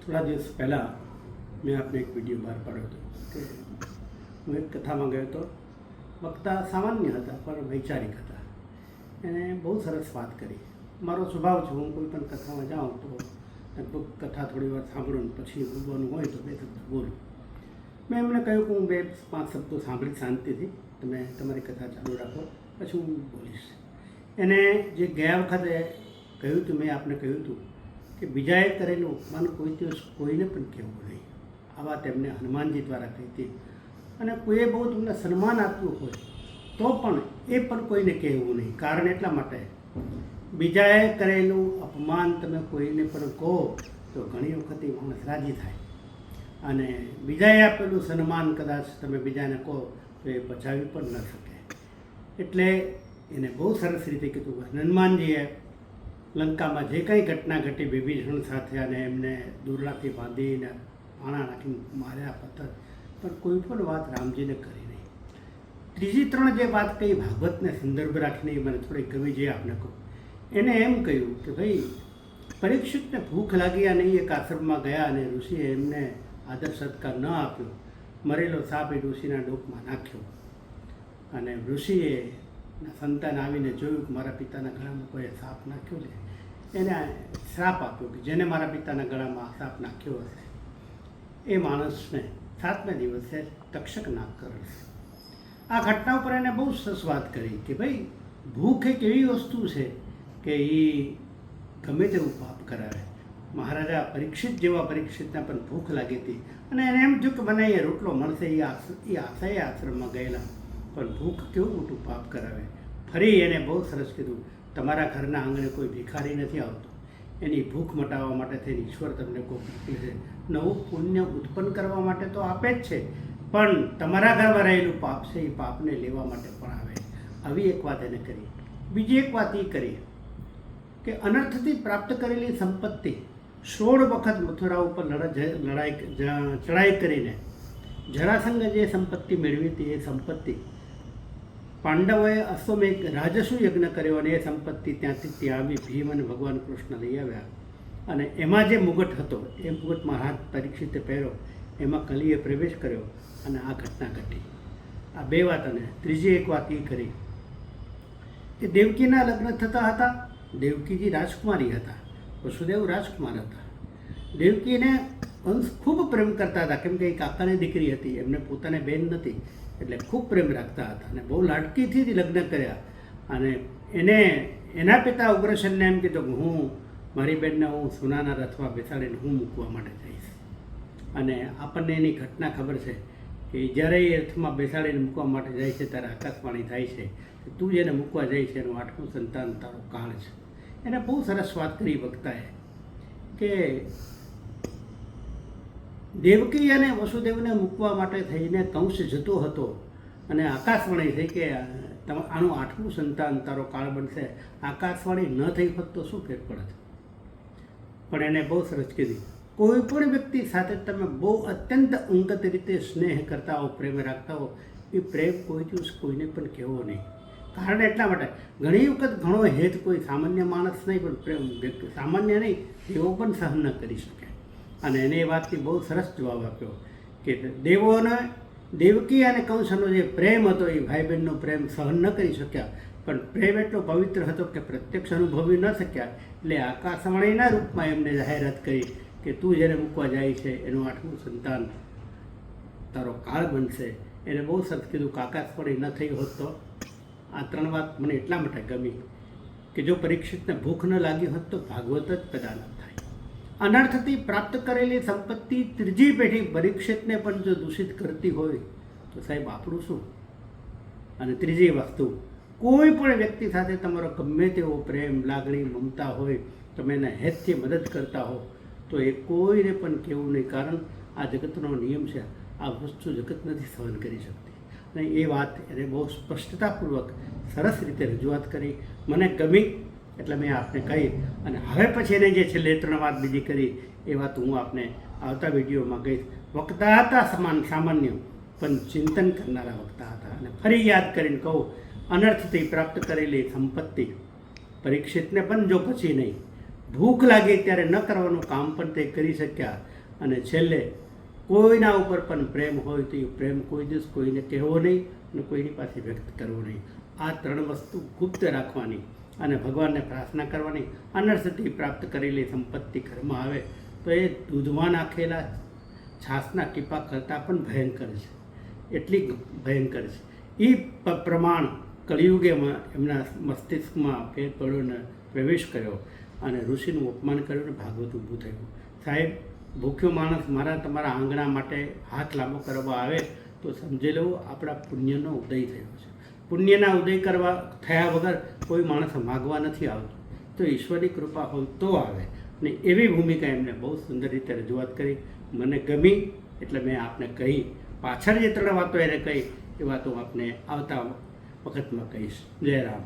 થોડા દિવસ પહેલાં મેં આપને એક વિડીયો બહાર પાડ્યો હતો કે હું એક કથામાં ગયો હતો. વક્તા સામાન્ય હતા પણ વૈચારિક હતા. એણે બહુ સરસ વાત કરી. મારો સ્વભાવ છે, હું કોઈ પણ કથામાં જાઉં તો લગભગ કથા થોડી વાર સાંભળું પછી બોલવાનું હોય તો 2 શબ્દ બોલું. મેં એમને કહ્યું કે હું 2-5 શબ્દો સાંભળી શાંતિથી, તમે તમારી કથા ચાલુ રાખો, પછી હું બોલીશ. એને જે ગયા વખતે કહ્યું હતું, મેં આપને કહ્યું હતું કે બીજાએ કરેલું અપમાન કોઈ દિવસ કોઈને પણ કહેવું નહીં. આ વાત એમને હનુમાનજી દ્વારા કહી હતી. અને કોઈએ બહુ તમને સન્માન આપ્યું હોય તો પણ એ પણ કોઈને કહેવું નહીં. કારણ એટલા માટે બીજાએ કરેલું અપમાન તમે કોઈને પણ કહો તો ઘણી વખત એ માણસ રાજી થાય, અને બીજાએ આપેલું સન્માન કદાચ તમે બીજાને કહો તો એ પચાવી પણ ન શકે. એટલે એને બહુ સરસ રીતે કીધું. હનુમાનજીએ લંકામાં જે કંઈ ઘટના ઘટી વિભીષણ સાથે, અને એમને દુર્લાથી બાંધીને પાણા નાખીને માર્યા, પથ્થર, પણ કોઈ પણ વાત રામજીને કરી નહીં. ત્રીજી 3 જે વાત કહી ભાગવતને સંદર્ભ રાખીને એ મને થોડી ગમી, જે આપને કહું. એને એમ કહ્યું કે ભાઈ, પરીક્ષિતને ભૂખ લાગી અને એક આશ્રમમાં ગયા અને ઋષિએ એમને આદર સત્કાર ન આપ્યો. મરેલો સાપ એ ઋષિના ડોકમાં નાખ્યો, અને ઋષિએ સંતાન આવીને જોયું કે મારા પિતાના ગળામાં કોઈ સાપ નાખ્યો છે. એને શ્રાપ આપ્યો કે જેને મારા પિતાના ગળામાં સાપ નાખ્યો હશે એ માણસને 7મે દિવસે તક્ષક નાગ કરશે. આ ઘટના ઉપર એને બહુ સરસ વાત કરી કે ભાઈ, ભૂખ એક એવી વસ્તુ છે કે એ ગમે તેવું પાપ કરાવે. મહારાજા પરીક્ષિત જેવા પરીક્ષિતને પણ ભૂખ લાગી હતી, અને એને એમ થયું કે મને એ રોટલો મળશે. એ આશાએ આશ્રમમાં ગયેલા, પણ ભૂખ કેવું મોટું પાપ કરાવે. ફરી એને બહુ સરસ કીધું, તમારા ઘરના આંગણે કોઈ ભિખારી નથી આવતો, એની ભૂખ મટાવવા માટે થઈને ઈશ્વર તમને કોઈ મોકલે છે. નવું પુણ્ય ઉત્પન્ન કરવા માટે તો આપે જ છે, પણ તમારા ઘરમાં રહેલું પાપ છે એ પાપને લેવા માટે પણ આવે. આવી એક વાત એને કરી. બીજી એક વાત એ કરી કે અનર્થથી પ્રાપ્ત કરેલી સંપત્તિ 16 વખત મથુરા ઉપર ચડાઈ કરીને જરાસંઘ જે સંપત્તિ મેળવી હતી, એ સંપત્તિ પાંડવોએ અશ્વમેઘ રાજસુ યજ્ઞ કર્યો, અને એ સંપત્તિ ત્યાંથી ત્યાં આવી ભીમ અને ભગવાન કૃષ્ણ લઈ આવ્યા. અને એમાં જે મુગટ હતો એ મુગટ મહારાજ પરીક્ષિતે પહેર્યો, એમાં કલીએ પ્રવેશ કર્યો અને આ ઘટના ઘટી. આ 2 વાત. અને ત્રીજી એક વાત એ કરી કે દેવકીના લગ્ન થતા હતા. દેવકીજી રાજકુમારી હતા, વસુદેવ રાજકુમાર હતા. દેવકીને અંશ ખૂબ પ્રેમ કરતા હતા, કેમ કે એ કાકાની દીકરી હતી, એમને પોતાને બેન નથી, એટલે ખૂબ પ્રેમ રાખતા હતા અને બહુ લાડકીથી જ લગ્ન કર્યા. અને એના પિતા ઉગ્રસેનને એમ કીધું કે હું મારી બેનને હું સોનાના રથમાં બેસાડીને હું મૂકવા માટે જઈશ. અને આપણને એની ઘટના ખબર છે કે જ્યારે એ રથમાં બેસાડીને મૂકવા માટે જાય છે ત્યારે આકાશવાણી થાય છે કે તું જેને મૂકવા જાય છે એનું 8મું સંતાન તારો કાળ છે. એને બહુ સરસ વાત કરી વક્તાએ કે દેવકી અને વસુદેવને મૂકવા માટે થઈને કંસ જતો હતો, અને આકાશવાણી થઈ કે આનું 8મું સંતાન તારો કાળ બનશે. આકાશવાણી ન થઈ હોત તો શું ફેર પડે? પણ એને બહુ સરસ કીધી, કોઈ પણ વ્યક્તિ સાથે તમે બહુ અત્યંત અંગત રીતે સ્નેહ કરતા હો, પ્રેમ રાખતા હો, એ પ્રેમ કોઈ દિવસ કોઈને પણ કહેવો નહીં. કારણ એટલા માટે ઘણી વખત ઘણો હેત કોઈ સામાન્ય માણસ નહીં, પણ પ્રેમ વ્યક્તિ સામાન્ય નહીં એવો પણ સહન ન કરી શકે. અને એને એ વાતથી બહુ સરસ જવાબ આપ્યો કે દેવોને દેવકી અને કંસનો જે પ્રેમ હતો એ ભાઈ બહેનનો પ્રેમ સહન ન કરી શક્યા, પણ પ્રેમ એટલો પવિત્ર હતો કે પ્રત્યક્ષ અનુભવી ન શક્યા. એટલે આકાશવાણીના રૂપમાં એમને જાહેરાત કરી કે તું જેને મૂકવા જાય છે એનું 8મું સંતાન તારો કાળ બનશે. એને બહુ સરસ કીધું કે આકાશવાણી ન થઈ હોત તો. આ 3 વાત મને એટલા માટે ગમી કે જો પરીક્ષિતને ભૂખ ન લાગી હોત તો ભાગવત જ પેદા ન થાય. અનર્થથી પ્રાપ્ત કરેલી સંપત્તિ 3જી પેઢી પરીક્ષિતને પણ જો દૂષિત કરતી હોય તો સાહેબ આપણું શું? અને ત્રીજી વસ્તુ, કોઈ પણ વ્યક્તિ સાથે તમારો ગમે તેવો પ્રેમ, લાગણી, મમતા હોય, તમે એને હેતથી મદદ કરતા હો તો એ કોઈને પણ કહેવું નહીં. કારણ આ જગતનો નિયમ છે, આ વસ્તુ જગત નથી સહન કરી શકતી. અને એ વાત એને બહુ સ્પષ્ટતાપૂર્વક સરસ રીતે રજૂઆત કરી, મને ગમી, એટલે મેં આપને કહી. અને હવે પછી એને જે છેલ્લે 3 વાત બીજી કરી એ વાત હું આપને આવતા વિડીયોમાં કહીશ. વક્તા હતા સામાન્ય, પણ ચિંતન કરનારા વક્તા હતા. અને ફરી યાદ કરીને કહું, અનર્થથી પ્રાપ્ત કરેલી સંપત્તિ પરીક્ષિતને પણ જો પછી નહીં, ભૂખ લાગી ત્યારે ન કરવાનું કામ પણ તે કરી શક્યા. અને છેલ્લે કોઈના ઉપર પણ પ્રેમ હોય તો એ પ્રેમ કોઈ દિવસ કોઈને કહેવો નહીં અને કોઈની પાસે વ્યક્ત કરવો નહીં. આ 3 વસ્તુ ગુપ્ત રાખવાની અને ભગવાનને પ્રાર્થના કરવાની. અનર્થથી પ્રાપ્ત કરેલી સંપત્તિ ઘરમાં આવે તો એ દૂધમાં નાખેલા છાશના ટીપા કરતાં પણ ભયંકર છે, એટલી ભયંકર છે. એ પ્રમાણ કળિયુગેમાં એમના મસ્તિષ્કમાં ફેર પડ્યો ને પ્રવેશ કર્યો અને ઋષિનું અપમાન કર્યું ને ભાગવત ઊભું થયું. સાહેબ, ભૂખ્યો માણસ મારા તમારા આંગણા માટે હાથ લાંબો કરવા આવે તો સમજી લેવું આપણા પુણ્યનો ઉદય થયો છે. પુણ્યના ઉદય કરવા થયા વગર કોઈ માણસ માગવા નથી આવતો. તો ઈશ્વરની કૃપા હોય તો આવે. અને એવી ભૂમિકા એમને બહુ સુંદર રીતે રજૂઆત કરી, મને ગમી એટલે મેં આપને કહી. પાછળ જે 3 વાતો એને કહી એ વાતો આપને આવતા વખતમાં કહીશ. જય રામ.